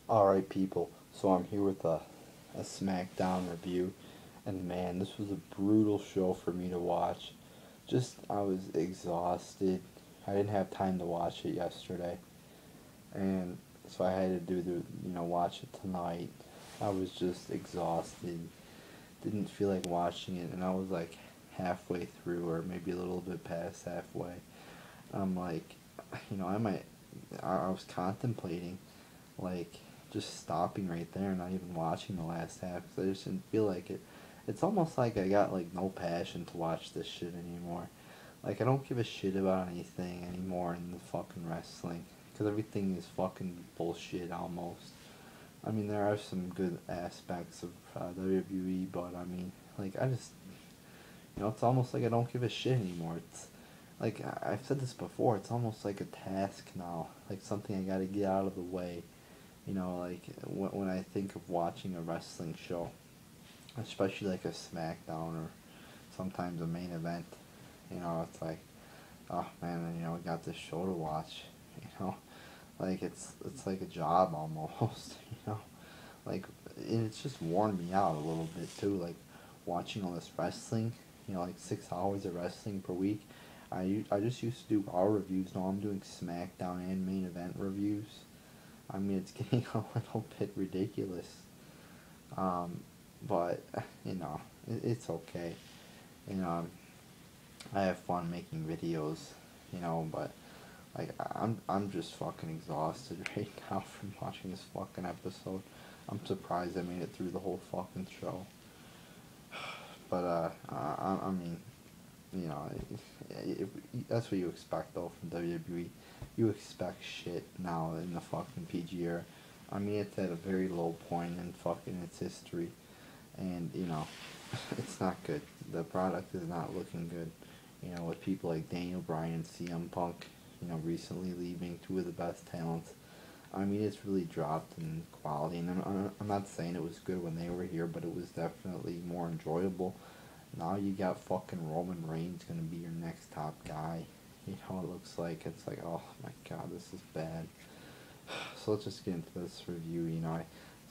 Alright, people, so I'm here with a Smackdown review, and man, this was a brutal show for me to watch. I was exhausted. I didn't have time to watch it yesterday, and so I had to watch it tonight. I was just exhausted, didn't feel like watching it, and I was like halfway through, or maybe a little bit past halfway. I'm like, I was contemplating, like, just stopping right there and not even watching the last half because I just didn't feel like it. It's almost like I got like no passion to watch this shit anymore. Like, I don't give a shit about anything anymore in the fucking wrestling because everything is fucking bullshit almost. I mean, there are some good aspects of WWE, but I mean, like, it's almost like I don't give a shit anymore. It's like I've said this before. It's almost like a task now, like something I gotta get out of the way. Like when I think of watching a wrestling show, especially like a Smackdown or sometimes a main event, it's like, oh man, we got this show to watch, you know, like it's like a job almost, like it's just worn me out a little bit too, like watching all this wrestling, like 6 hours of wrestling per week. I just used to do our reviews. Now I'm doing Smackdown and main event reviews. I mean, it's getting a little bit ridiculous. Um, but, it's okay. You know, I have fun making videos, but, like, I'm just fucking exhausted right now from watching this fucking episode. I'm surprised I made it through the whole fucking show. But, I mean, you know, that's what you expect though from WWE. You expect shit now in the fucking PG era. I mean, it's at a very low point in fucking its history, and it's not good. The product is not looking good. With people like Daniel Bryan and CM Punk, recently leaving, two of the best talents. I mean, it's really dropped in quality, and I'm not saying it was good when they were here, but it was definitely more enjoyable. Now you got fucking Roman Reigns gonna be your next top guy. It looks like. It's like, oh my god, this is bad. So let's just get into this review. I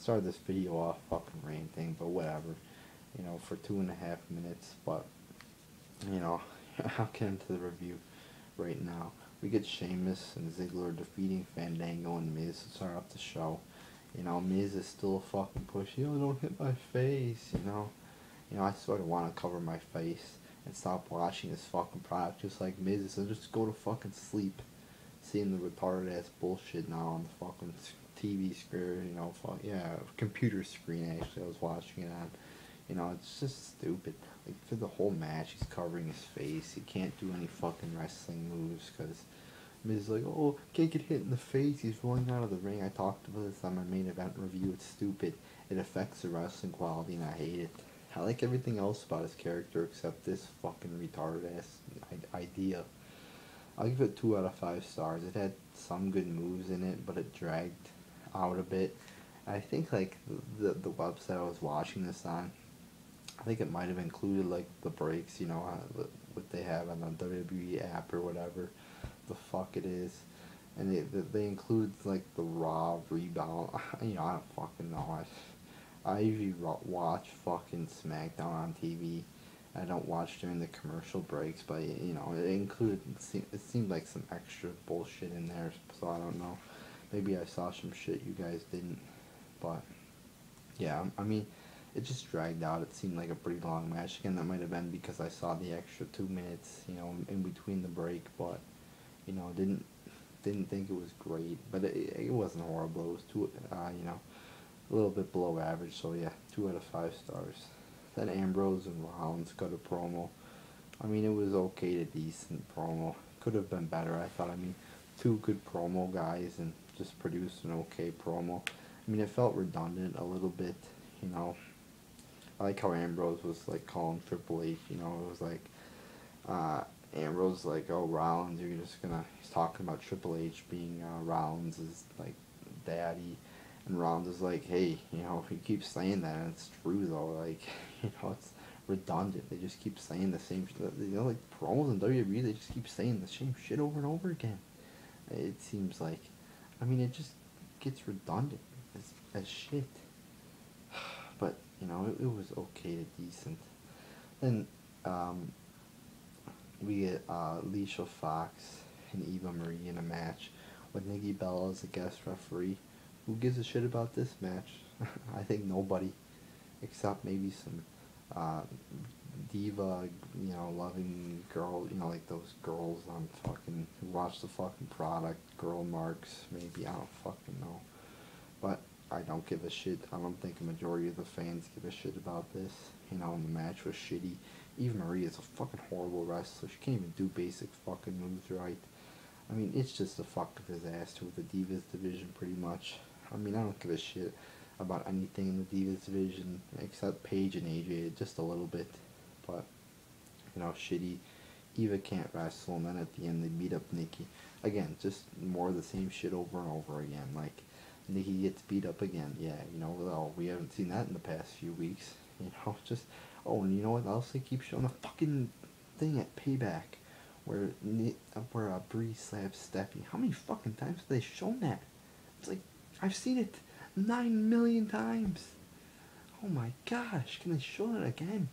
started this video off fucking ranting, but whatever. For 2.5 minutes, but, I'll get into the review right now. We get Sheamus and Ziggler defeating Fandango and Miz to start off the show. Miz is still a fucking push. Don't hit my face, I sort of want to cover my face and stop watching this fucking product just like Miz, and just go to fucking sleep. Seeing the retarded ass bullshit now on the fucking TV screen, yeah, computer screen actually I was watching it on. It's just stupid. Like, for the whole match, he's covering his face. He can't do any fucking wrestling moves because Miz is like, oh, can't get hit in the face. He's rolling out of the ring. I talked about this on my main event review. It's stupid. It affects the wrestling quality, and I hate it. I like everything else about his character except this fucking retarded ass idea. I'll give it 2 out of 5 stars. It had some good moves in it, but it dragged out a bit. I think like the website I was watching this on, I think it might have included like the breaks, what they have on the WWE app or whatever the fuck it is, and they include like the Raw rebound. I don't fucking know. I usually watch fucking Smackdown on TV. I don't watch during the commercial breaks, but it included. It seemed like some extra bullshit in there, so I don't know. Maybe I saw some shit you guys didn't, but yeah, I mean, it just dragged out. It seemed like a pretty long match. Again, that might have been because I saw the extra 2 minutes, in between the break, but didn't think it was great, but it wasn't horrible. It was a little bit below average. So yeah, 2 out of 5 stars. Then Ambrose and Rollins got a promo. I mean, it was okay to decent promo. Could have been better, I thought. I mean, two good promo guys and just produced an okay promo. I mean, it felt redundant a little bit, I like how Ambrose was like calling Triple H, it was like, Ambrose like, oh, Rollins, he's talking about Triple H being, Rollins' like, daddy, and Rollins is like, hey, he keeps saying that, and it's true though, like, it's redundant. They just keep saying the same shit. Like promos in WWE, they just keep saying the same shit over and over again. It seems like, I mean, it just gets redundant. as shit. But, you know, it was okay to decent. Then, um, we get Alicia Fox and Eva Marie in a match with Nikki Bella as a guest referee. Who gives a shit about this match? I think nobody, except maybe some uh, diva, you know, loving girl, you know, like those girls on fucking who watch the fucking product, girl marks, maybe, I don't fucking know. But I don't give a shit. I don't think a majority of the fans give a shit about this. You know, and the match was shitty. Eva Marie is a fucking horrible wrestler. She can't even do basic fucking moves right. I mean, it's just a fuck of his ass to the Divas division, pretty much. I mean, I don't give a shit about anything in the Divas division except Paige and AJ, just a little bit. But, you know, shitty. Eva can't wrestle, and then at the end they beat up Nikki. Again, just more of the same shit over and over again. Like, Nikki gets beat up again. Yeah, you know, well, we haven't seen that in the past few weeks. You know, just, oh, and you know what else they keep showing? The fucking thing at Payback where Bree slaps Steffi. How many fucking times have they shown that? It's like, I've seen it 9 million times. Oh my gosh, can they show it again?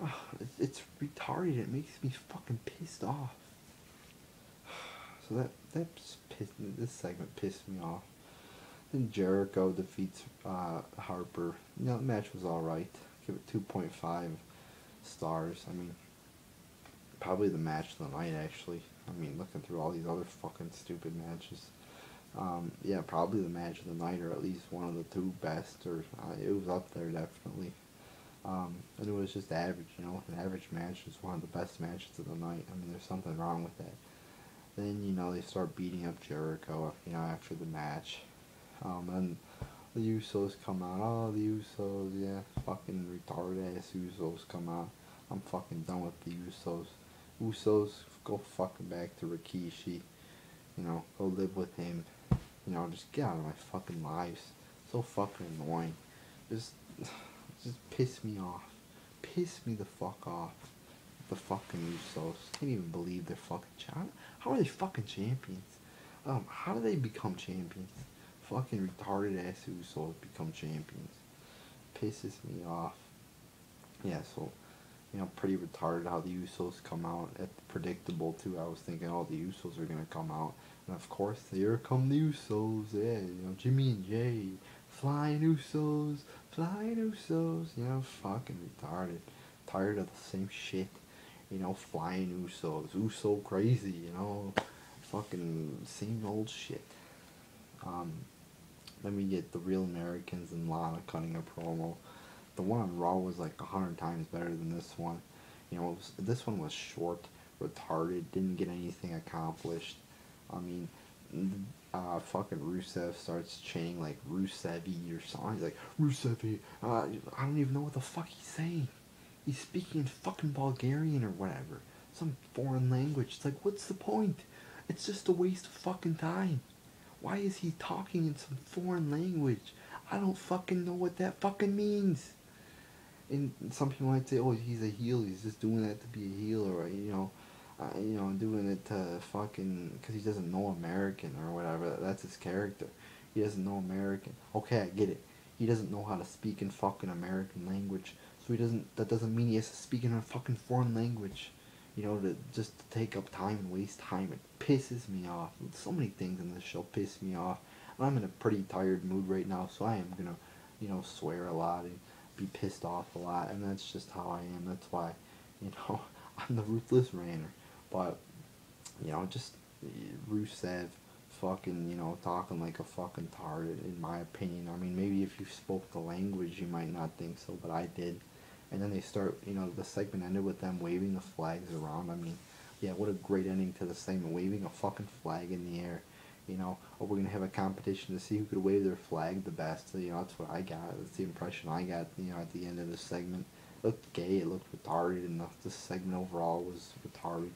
Oh, it's retarded. It makes me fucking pissed off. So this segment pissed me off. Then Jericho defeats Harper. You know, the match was alright. Give it 2.5 stars. I mean, probably the match of the night, actually. I mean, looking through all these other fucking stupid matches. Yeah, probably the match of the night, or at least one of the two best, or it was up there, definitely. And it was just average, you know. An average match is one of the best matches of the night. I mean, there's something wrong with that. Then, you know, they start beating up Jericho, you know, after the match. And the Usos come out. Oh, the Usos, yeah, fucking retarded ass Usos come out. I'm fucking done with the Usos. Usos, go fucking back to Rikishi. You know, go live with him. You know, just get out of my fucking lives. So fucking annoying. Just piss me off. Piss me the fuck off. The fucking Usos. Can't even believe they're fucking how are they fucking champions? How do they become champions? Fucking retarded ass Usos become champions. Pisses me off. Yeah, so, you know, pretty retarded how the Usos come out. It's predictable too. I was thinking, oh, the Usos are gonna come out, and of course, here come the Usos. Yeah, you know, Jimmy and Jay, flying Usos, flying Usos. You know, fucking retarded. Tired of the same shit. You know, flying Usos, Uso crazy. You know, fucking same old shit. Then we get the Real Americans and Lana cutting a promo. The one on Raw was like 100 times better than this one. You know, this one was short, retarded, didn't get anything accomplished. I mean, fucking Rusev starts chanting like Rusev-y or something. He's like, Rusev-y, I don't even know what the fuck he's saying. He's speaking in fucking Bulgarian or whatever. Some foreign language. It's like, what's the point? It's just a waste of fucking time. Why is he talking in some foreign language? I don't fucking know what that fucking means. And some people might say, oh, he's a heel. He's just doing that to be a heel, or, you know, doing it to fucking, because he doesn't know American or whatever. That's his character. He doesn't know American. Okay, I get it. He doesn't know how to speak in fucking American language. So that doesn't mean he has to speak in a fucking foreign language. You know, to take up time and waste time. It pisses me off. So many things in this show piss me off. And I'm in a pretty tired mood right now, so I am gonna, you know, swear a lot and be pissed off a lot. And that's just how I am. That's why, you know, I'm the ruthless ranter. But, you know, just Rusev fucking, you know, talking like a fucking tard, in my opinion. I mean, maybe if you spoke the language, you might not think so, but I did. And then they start, you know, the segment ended with them waving the flags around. I mean, yeah, what a great ending to the segment, waving a fucking flag in the air. You know, or we're going to have a competition to see who could wave their flag the best. You know, that's what I got. That's the impression I got, you know, at the end of this segment. It looked gay, it looked retarded, and the segment overall was retarded.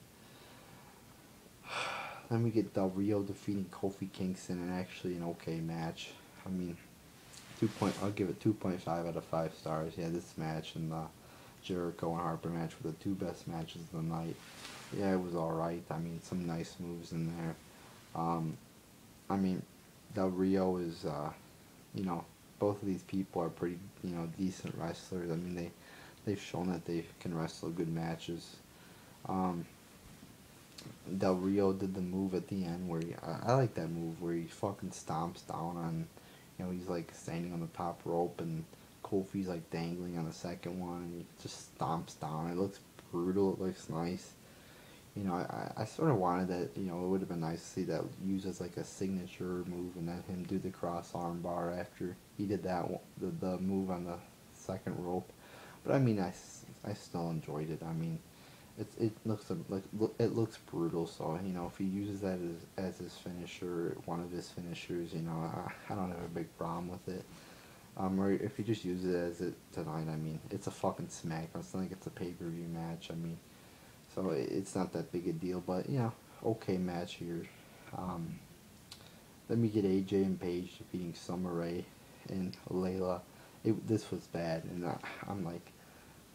Then we get Del Rio defeating Kofi Kingston in actually an okay match. I mean, I'll give it 2.5 out of 5 stars. Yeah, this match and the Jericho and Harper match were the two best matches of the night. Yeah, it was alright. I mean, some nice moves in there. I mean, Del Rio is, you know, both of these people are pretty, decent wrestlers. I mean, they've shown that they can wrestle good matches. Um, Del Rio did the move at the end where I like that move where he fucking stomps down on, he's like standing on the top rope and Kofi's like dangling on the second one and he just stomps down. It looks brutal. It looks nice. I sort of wanted that, it would have been nice to see that used as like a signature move and then him do the cross arm bar after he did that, the move on the second rope. But I mean, I still enjoyed it. I mean, it looks like it looks brutal. So if he uses that as his finisher, one of his finishers, I don't have a big problem with it. Or if he just uses it as it tonight, I mean, it's a fucking Smackdown. It's not like it's a pay-per-view match. I mean, so it's not that big a deal. But okay match here. Um, Let me get AJ and Paige defeating Summer Rae and Layla. This was bad, and I'm like,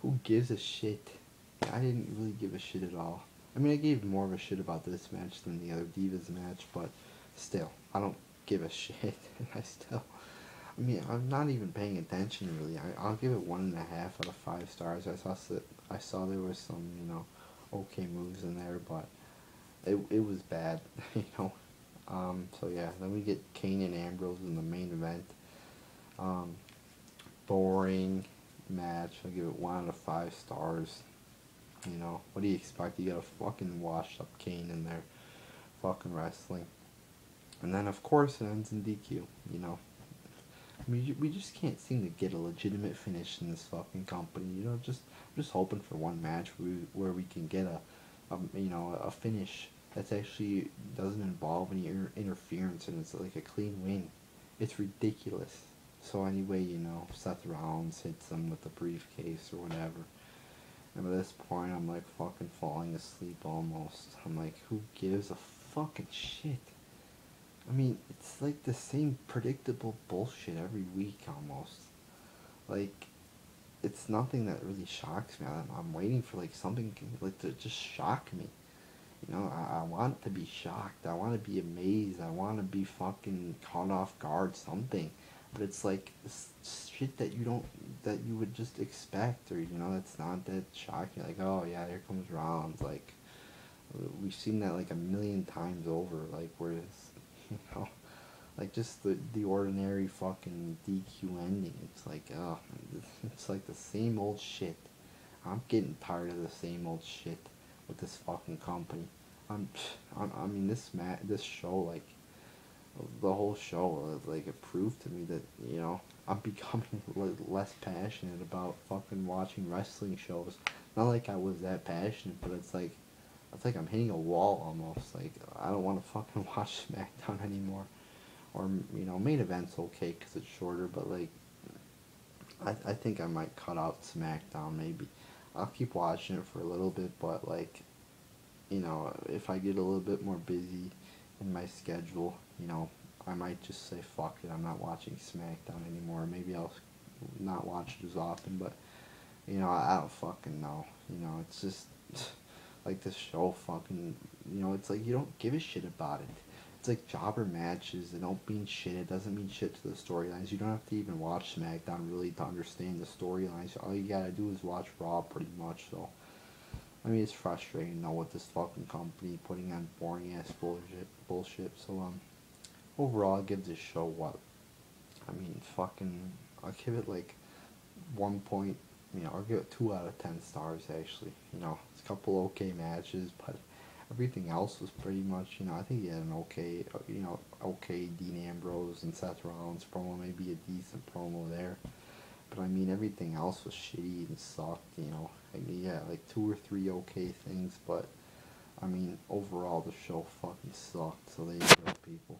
who gives a shit? I didn't really give a shit at all. I mean, I gave more of a shit about this match than the other Divas match, but still, I don't give a shit. I mean, I'm not even paying attention really. I'll give it 1.5 out of 5 stars. I saw there was some, okay moves in there, but it was bad, So yeah, then we get Kane and Ambrose in the main event. Boring match. I'll give it 1 out of 5 stars. What do you expect? You got a fucking washed up Kane in there, fucking wrestling. And then of course it ends in DQ. I mean, we just can't seem to get a legitimate finish in this fucking company. Just hoping for one match where we can get a finish that's actually doesn't involve any interference and it's like a clean win. It's ridiculous. So anyway, Seth Rollins hits him with the briefcase or whatever. And at this point, I'm like fucking falling asleep almost. I'm like, who gives a fucking shit? I mean, it's like the same predictable bullshit every week almost. Like, it's nothing that really shocks me. I'm waiting for like something like to just shock me. I want to be shocked. I want to be amazed. I want to be fucking caught off guard. Something, but it's like shit that you would just expect, or that's not that shocking. Like, oh yeah, here comes Rollins. Like, we've seen that like a million times over. Like, whereas, like just the ordinary fucking DQ ending. It's like, oh, it's like the same old shit. I'm getting tired of the same old shit with this fucking company. I mean, this show, like, the whole show, like, it proved to me that, I'm becoming less passionate about fucking watching wrestling shows. Not like I was that passionate, but it's like I'm hitting a wall almost. Like, I don't want to fucking watch Smackdown anymore. Or, main event's okay because it's shorter, but, like, I think I might cut out Smackdown maybe. I'll keep watching it for a little bit, but, like, if I get a little bit more busy in my schedule, I might just say, fuck it, I'm not watching SmackDown anymore. Maybe I'll not watch it as often, but, I don't fucking know. It's just, like, this show fucking, it's like you don't give a shit about it. It's like jobber matches. They don't mean shit. It doesn't mean shit to the storylines. You don't have to even watch SmackDown really to understand the storylines. All you gotta do is watch Raw pretty much, so. I mean, it's frustrating, with this fucking company putting on boring ass bullshit. So, overall, I give this show what? I mean, I'll give it like 1 point, I'll give it 2 out of 10 stars actually. It's a couple okay matches, but everything else was pretty much, I think he had an okay, okay Dean Ambrose and Seth Rollins promo, maybe a decent promo there. But I mean, everything else was shitty and sucked, I mean, yeah, like 2 or 3 okay things, but I mean, overall the show fucking sucked, so there you go, people.